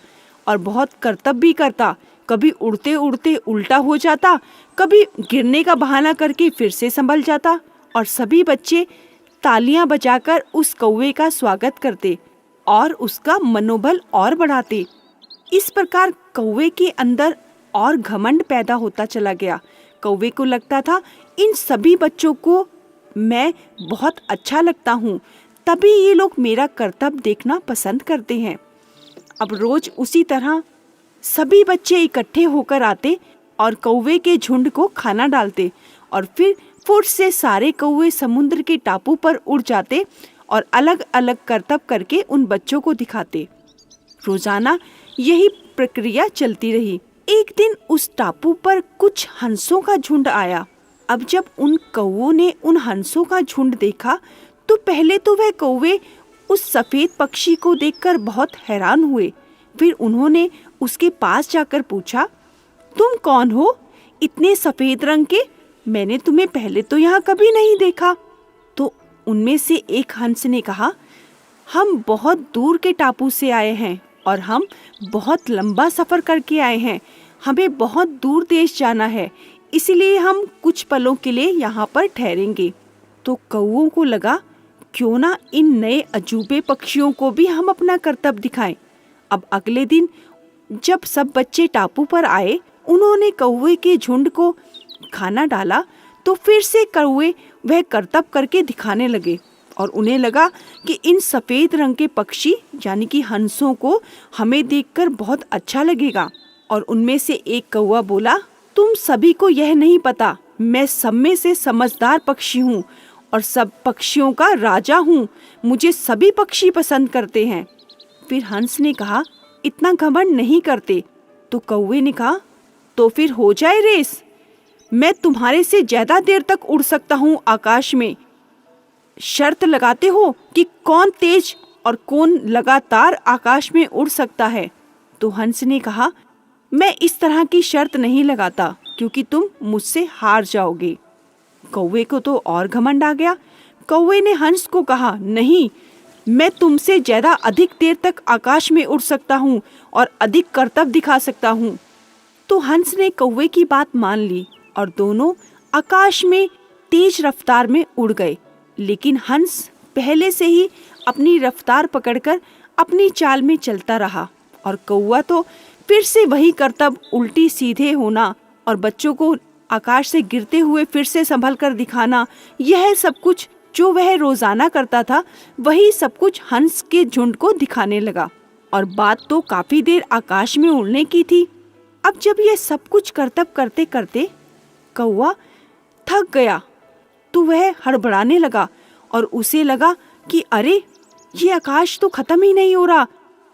और बहुत करतब भी करता। कभी उड़ते उड़ते उल्टा हो जाता, कभी गिरने का बहाना करके फिर से संभल जाता, और सभी बच्चे तालियां बजाकर उस कौवे का स्वागत करते और उसका मनोबल और बढ़ाते। इस प्रकार कौवे के अंदर और घमंड पैदा होता चला गया। कौवे को लगता था इन सभी बच्चों को मैं बहुत अच्छा लगता हूँ, तभी ये लोग मेरा करतब देखना पसंद करते हैं। अब रोज उसी तरह सभी बच्चे इकट्ठे होकर आते और कौवे के झुंड को खाना डालते, और फिर फुर्र से सारे कौवे समुद्र के टापू पर उड़ जाते और अलग अलग करतब करके उन बच्चों को दिखाते। रोजाना यही प्रक्रिया चलती रही। एक दिन उस टापू पर कुछ हंसों का झुंड आया। अब जब उन कौवों ने उन हंसों का झुंड देखा तो पहले तो वह कौवे उस सफेद पक्षी को देखकर बहुत हैरान हुए। फिर उन्होंने उसके पास जाकर पूछा, तुम कौन हो, इतने सफेद रंग के? मैंने तुम्हें पहले तो यहाँ कभी नहीं देखा। तो उनमें से एक हंस ने कहा, हम बहुत दूर के टापू से आए हैं और हम बहुत लंबा सफर करके आए हैं। हमें बहुत दूर देश जाना है, इसलिए हम कुछ पलों के लिए यहाँ पर ठहरेंगे। तो कौवों को लगा, क्यों ना इन नए अजूबे पक्षियों को भी हम अपना करतब दिखाएं। अब अगले दिन जब सब बच्चे टापू पर आए, उन्होंने कौवे के झुंड को खाना डाला तो फिर से कौवे वह करतब करके दिखाने लगे, और उन्हें लगा कि इन सफेद रंग के पक्षी यानी कि हंसों को हमें देखकर बहुत अच्छा लगेगा। और उनमें से एक कौवा बोला, तुम सभी को यह नहीं पता, मैं सब में से समझदार पक्षी हूँ और सब पक्षियों का राजा हूँ। मुझे सभी पक्षी पसंद करते हैं। फिर हंस ने कहा, इतना घमंड नहीं करते। तो कौवे ने कहा, तो फिर हो जाए रेस। मैं तुम्हारे से ज्यादा देर तक उड़ सकता हूँ आकाश में। शर्त लगाते हो कि कौन तेज और कौन लगातार आकाश में उड़ सकता है। तो हंस ने कहा, मैं इस तरह की शर्त नहीं लगाता, क्योंकि तुम मुझसे हार जाओगे। कौवे को तो और घमंड आ गया। कौवे ने हंस को कहा, नहीं, मैं तुमसे ज्यादा अधिक देर तक आकाश में उड़ सकता हूँ और अधिक करतब दिखा सकता हूँ। तो हंस ने कौवे की बात मान ली और दोनों आकाश में तेज रफ्तार में उड़ गए। लेकिन हंस पहले से ही अपनी रफ्तार पकड़कर अपनी चाल में चलता रहा, और कौवा तो फिर से वही करतब, उल्टी सीधे होना और बच्चों को आकाश से गिरते हुए फिर से संभल कर दिखाना, यह सब कुछ जो वह रोजाना करता था, वही सब कुछ हंस के झुंड को दिखाने लगा। और बात तो काफी देर आकाश में उड़ने की थी। अब जब यह सब कुछ करतब करते करते कौवा थक गया तो वह हड़बड़ाने लगा और उसे लगा कि अरे, ये आकाश तो खत्म ही नहीं हो रहा,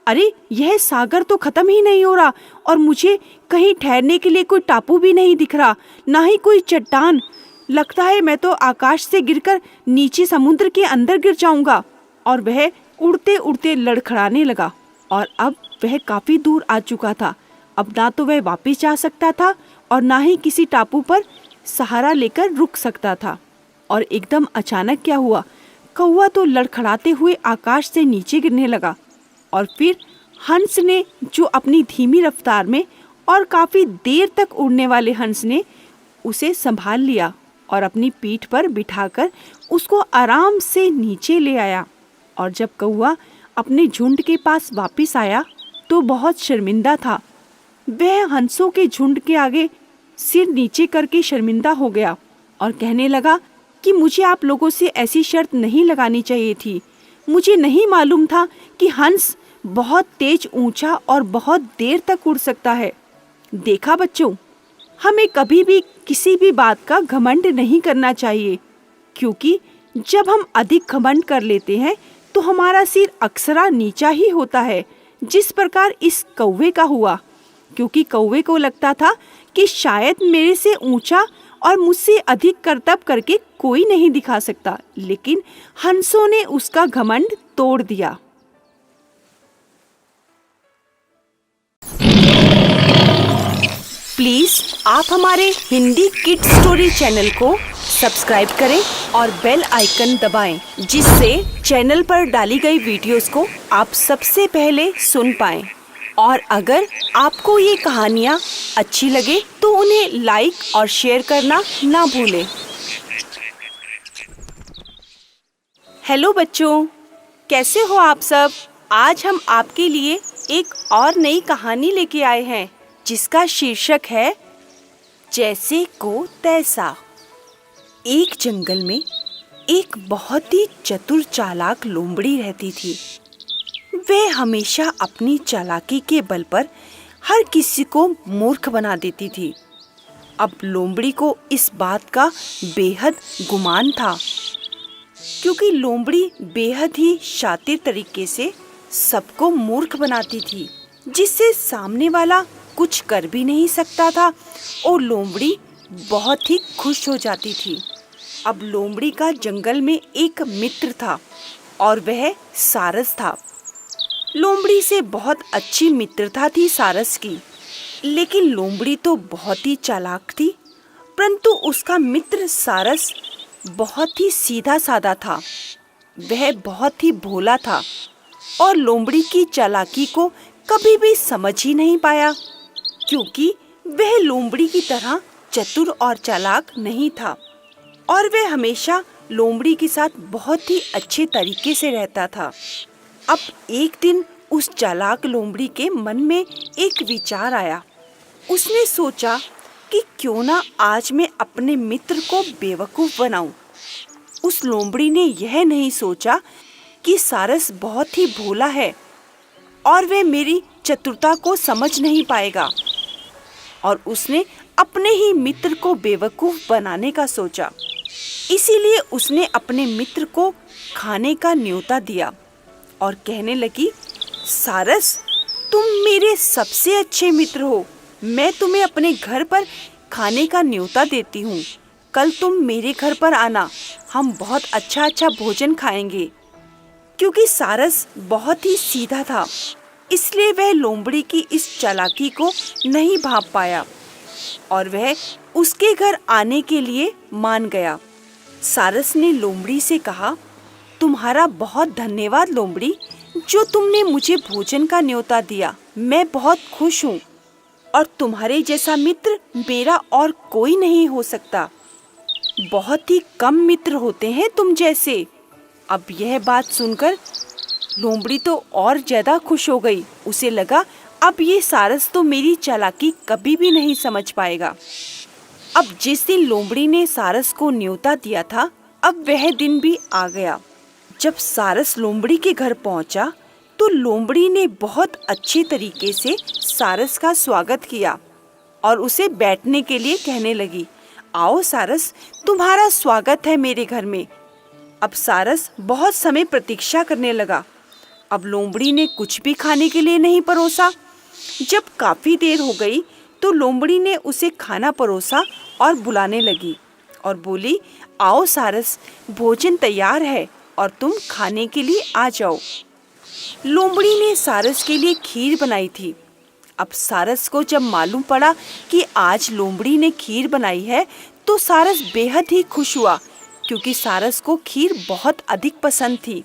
अरे यह सागर तो खत्म ही नहीं हो रहा, और मुझे कहीं ठहरने के लिए कोई टापू भी नहीं दिख रहा, ना ही कोई चट्टान। लगता है मैं तो आकाश से गिरकर नीचे समुद्र के अंदर गिर जाऊंगा। और वह उड़ते उड़ते लड़खड़ाने लगा। और अब वह काफी दूर आ चुका था। अब ना तो वह वापस जा सकता था और ना ही किसी टापू पर सहारा लेकर रुक सकता था। और एकदम अचानक क्या हुआ, कौवा तो लड़खड़ाते हुए आकाश से नीचे गिरने लगा। और फिर हंस ने, जो अपनी धीमी रफ्तार में और काफी देर तक उड़ने वाले हंस ने उसे संभाल लिया और अपनी पीठ पर बिठाकर उसको आराम से नीचे ले आया। और जब कौवा अपने झुंड के पास वापस आया तो बहुत शर्मिंदा था। वह हंसों के झुंड के आगे सिर नीचे करके शर्मिंदा हो गया और कहने लगा कि मुझे आप लोगों से ऐसी शर्त नहीं लगानी चाहिए थी। मुझे नहीं मालूम था कि हंस बहुत तेज, ऊंचा और बहुत देर तक उड़ सकता है। देखा बच्चों, हमें कभी भी किसी भी बात का घमंड नहीं करना चाहिए, क्योंकि जब हम अधिक घमंड कर लेते हैं तो हमारा सिर अक्सरा नीचा ही होता है, जिस प्रकार इस कौवे का हुआ। क्योंकि कौवे को लगता था कि शायद मेरे से ऊंचा और मुझसे अधिक करतब करके कोई नहीं दिखा सकता, लेकिन हंसों ने उसका घमंड तोड़ दिया। प्लीज आप हमारे हिंदी किड्स स्टोरी चैनल को सब्सक्राइब करें और बेल आइकन दबाएं, जिससे चैनल पर डाली गई वीडियोस को आप सबसे पहले सुन पाएं। और अगर आपको ये कहानियाँ अच्छी लगे तो उन्हें लाइक और शेयर करना ना भूलें। हेलो बच्चों, कैसे हो आप सब? आज हम आपके लिए एक और नई कहानी लेके आए हैं, जिसका शीर्षक है जैसे को तैसा। एक जंगल में एक बहुत ही चतुर चालाक लोमड़ी रहती थी। वह हमेशा अपनी चालाकी के बल पर हर किसी को मूर्ख बना देती थी। अब लोमड़ी को इस बात का बेहद गुमान था, क्योंकि लोमड़ी बेहद ही शातिर तरीके से सबको मूर्ख बनाती थी, जिससे सामने वाला कुछ कर भी नहीं सकता था और लोमड़ी बहुत ही खुश हो जाती थी। अब लोमड़ी का जंगल में एक मित्र था और वह सारस था। लोमड़ी से बहुत अच्छी मित्रता थी सारस की, लेकिन लोमड़ी तो बहुत ही चालाक थी, परंतु उसका मित्र सारस बहुत ही सीधा साधा था। वह बहुत ही भोला था और लोमड़ी की चालाकी को कभी भी समझ ही नहीं पाया, क्योंकि वह लोमड़ी की तरह चतुर और चालाक नहीं था। और वह हमेशा लोमड़ी के साथ बहुत ही अच्छे तरीके से रहता था। अब एक दिन उस चालाक लोमड़ी के मन में एक विचार आया। उसने सोचा कि क्यों ना आज मैं अपने मित्र को बेवकूफ़ बनाऊं। उस लोमड़ी ने यह नहीं सोचा कि सारस बहुत ही भोला है और वह मेरी चतुरता को समझ नहीं पाएगा, और उसने अपने ही मित्र को बेवकूफ़ बनाने का सोचा। इसीलिए उसने अपने मित्र को खाने का न्योता दिया और कहने लगी, सारस, तुम मेरे सबसे अच्छे मित्र हो। मैं तुम्हें अपने घर पर खाने का न्योता देती हूँ। कल तुम मेरे घर पर आना, हम बहुत अच्छा भोजन खाएंगे। क्योंकि सारस बहुत ही सीधा था, इसलिए वह लोमड़ी की इस चालाकी को नहीं भांप पाया और वह उसके घर आने के लिए मान गया। सारस ने लोमड़ी से कहा, तुम्हारा बहुत धन्यवाद लोमड़ी, जो तुमने मुझे भोजन का न्योता दिया। मैं बहुत खुश हूँ और तुम्हारे जैसा मित्र मेरा और कोई नहीं हो सकता। बहुत ही कम मित्र होते हैं तुम जैसे। अब यह बात सुनकर लोमड़ी तो और ज्यादा खुश हो गई। उसे लगा अब ये सारस तो मेरी चालाकी कभी भी नहीं समझ पाएगा। अब जिस दिन लोमड़ी ने सारस को न्योता दिया था, अब वह दिन भी आ गया। जब सारस लोमड़ी के घर पहुंचा तो लोमड़ी ने बहुत अच्छे तरीके से सारस का स्वागत किया और उसे बैठने के लिए कहने लगी, आओ सारस, तुम्हारा स्वागत है मेरे घर में। अब सारस बहुत समय प्रतीक्षा करने लगा। अब लोमड़ी ने कुछ भी खाने के लिए नहीं परोसा। जब काफी देर हो गई तो लोमड़ी ने उसे खाना परोसा और बुलाने लगी और बोली, आओ सारस, भोजन तैयार है और तुम खाने के लिए आ जाओ। लोमड़ी ने सारस के लिए खीर बनाई थी। अब सारस को जब मालूम पड़ा कि आज लोमड़ी ने खीर बनाई है तो सारस बेहद ही खुश हुआ, क्योंकि सारस को खीर बहुत अधिक पसंद थी।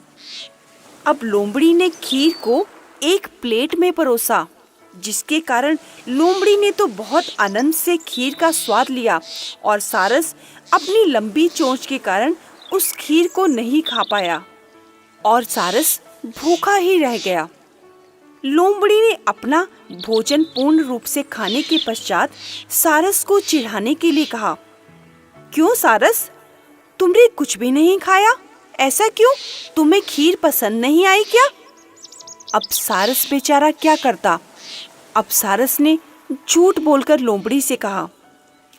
अब लोमड़ी ने खीर को एक प्लेट में परोसा, जिसके कारण लोमड़ी ने तो बहुत आनंद से खीर का स्वाद लिया और सारस अपनी लंबी चोंच के कारण उस खीर को नहीं खा पाया और सारस भूखा ही रह गया। लोमड़ी ने अपना भोजन पूर्ण रूप से खाने के पश्चात सारस को चिढ़ाने के लिए कहा, क्यों सारस, तुमने कुछ भी नहीं खाया? ऐसा क्यों? तुम्हें खीर पसंद नहीं आई क्या? अब सारस बेचारा क्या करता। अब सारस ने झूठ बोलकर लोमड़ी से कहा,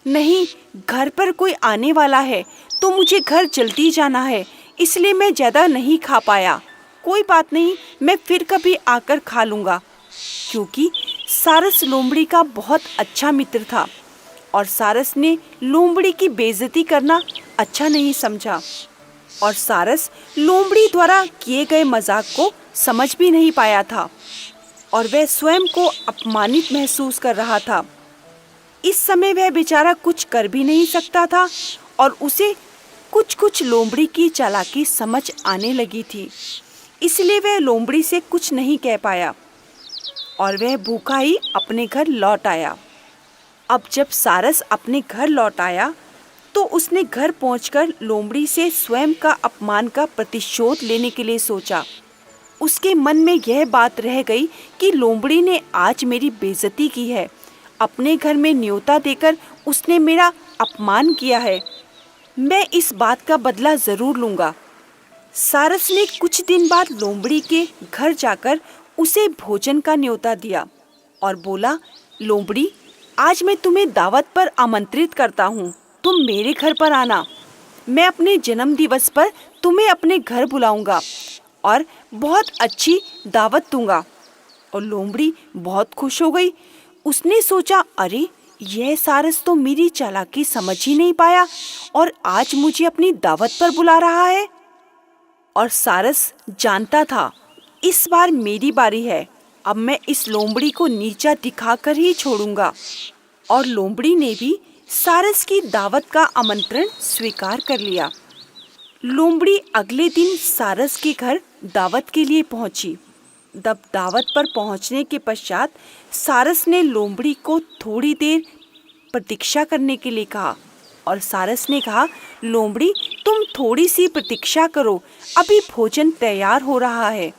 नहीं, घर पर कोई आने वाला है तो मुझे घर जल्दी जाना है, इसलिए मैं ज़्यादा नहीं खा पाया। कोई बात नहीं, मैं फिर कभी आकर खा लूँगा। क्योंकि सारस लोमड़ी का बहुत अच्छा मित्र था और सारस ने लोमड़ी की बेइज्जती करना अच्छा नहीं समझा और सारस लोमड़ी द्वारा किए गए मजाक को समझ भी नहीं पाया था और वह स्वयं को अपमानित महसूस कर रहा था। इस समय वह बेचारा कुछ कर भी नहीं सकता था और उसे कुछ लोमड़ी की चालाकी समझ आने लगी थी, इसलिए वह लोमड़ी से कुछ नहीं कह पाया और वह भूखा ही अपने घर लौट आया। अब जब सारस अपने घर लौट आया तो उसने घर पहुंचकर लोमड़ी से स्वयं का अपमान का प्रतिशोध लेने के लिए सोचा। उसके मन में यह बात रह गई कि लोमड़ी ने आज मेरी बेइज्जती की है, अपने घर में न्योता देकर उसने मेरा अपमान किया है, मैं इस बात का बदला जरूर लूँगा। सारस ने कुछ दिन बाद लोमड़ी के घर जाकर उसे भोजन का न्योता दिया और बोला, लोमड़ी, आज मैं तुम्हें दावत पर आमंत्रित करता हूँ, तुम मेरे घर पर आना। मैं अपने जन्म दिवस पर तुम्हें अपने घर बुलाऊंगा और बहुत अच्छी दावत दूंगा। और लोमड़ी बहुत खुश हो गई। उसने सोचा, अरे, यह सारस तो मेरी चालाकी समझ ही नहीं पाया और आज मुझे अपनी दावत पर बुला रहा है। और सारस जानता था, इस बार मेरी बारी है, अब मैं इस लोमड़ी को नीचा दिखाकर ही छोड़ूंगा। और लोमड़ी ने भी सारस की दावत का आमंत्रण स्वीकार कर लिया। लोमड़ी अगले दिन सारस के घर दावत के लिए पहुंची। जब दावत पर पहुंचने के पश्चात सारस ने लोमड़ी को थोड़ी देर प्रतीक्षा करने के लिए कहा और सारस ने कहा, लोमड़ी, तुम थोड़ी सी प्रतीक्षा करो, अभी भोजन तैयार हो रहा है।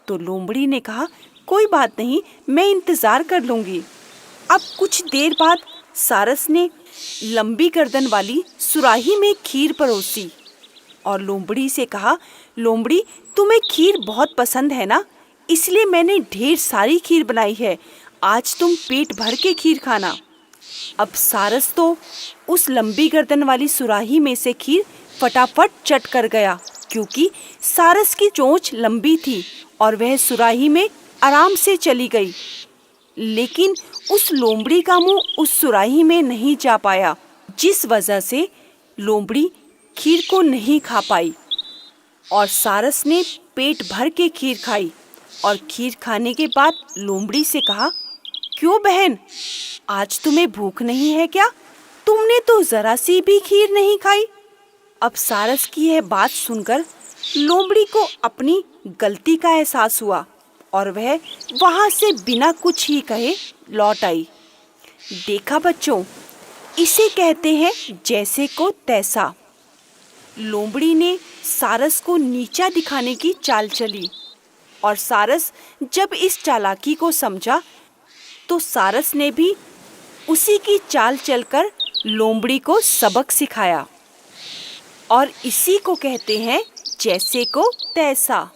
तो लोमड़ी ने कहा, कोई बात नहीं, मैं इंतज़ार कर लूँगी। अब कुछ देर बाद सारस ने लंबी गर्दन वाली सुराही में खीर परोसी और लोमड़ी से कहा, लोमड़ी, तुम्हें खीर बहुत पसंद है ना, इसलिए मैंने ढेर सारी खीर बनाई है, आज तुम पेट भर के खीर खाना। अब सारस तो उस लंबी गर्दन वाली सुराही में से खीर फटाफट चट कर गया, क्योंकि सारस की चोंच लंबी थी और वह सुराही में आराम से चली गई। लेकिन उस लोमड़ी का मुंह उस सुराही में नहीं जा पाया, जिस वजह से लोमड़ी खीर को नहीं खा पाई। और सारस ने पेट भर के खीर खाई और खीर खाने के बाद लोमड़ी से कहा, क्यों बहन, आज तुम्हें भूख नहीं है क्या? तुमने तो जरा सी भी खीर नहीं खाई। अब सारस की यह बात सुनकर लोमड़ी को अपनी गलती का एहसास हुआ और वह वहां से बिना कुछ ही कहे लौट आई। देखा बच्चों, इसे कहते हैं जैसे को तैसा। लोमड़ी ने सारस को नीचा दिखाने की चाल चली और सारस जब इस चालाकी को समझा तो सारस ने भी उसी की चाल चलकर लोमड़ी को सबक सिखाया और इसी को कहते हैं जैसे को तैसा।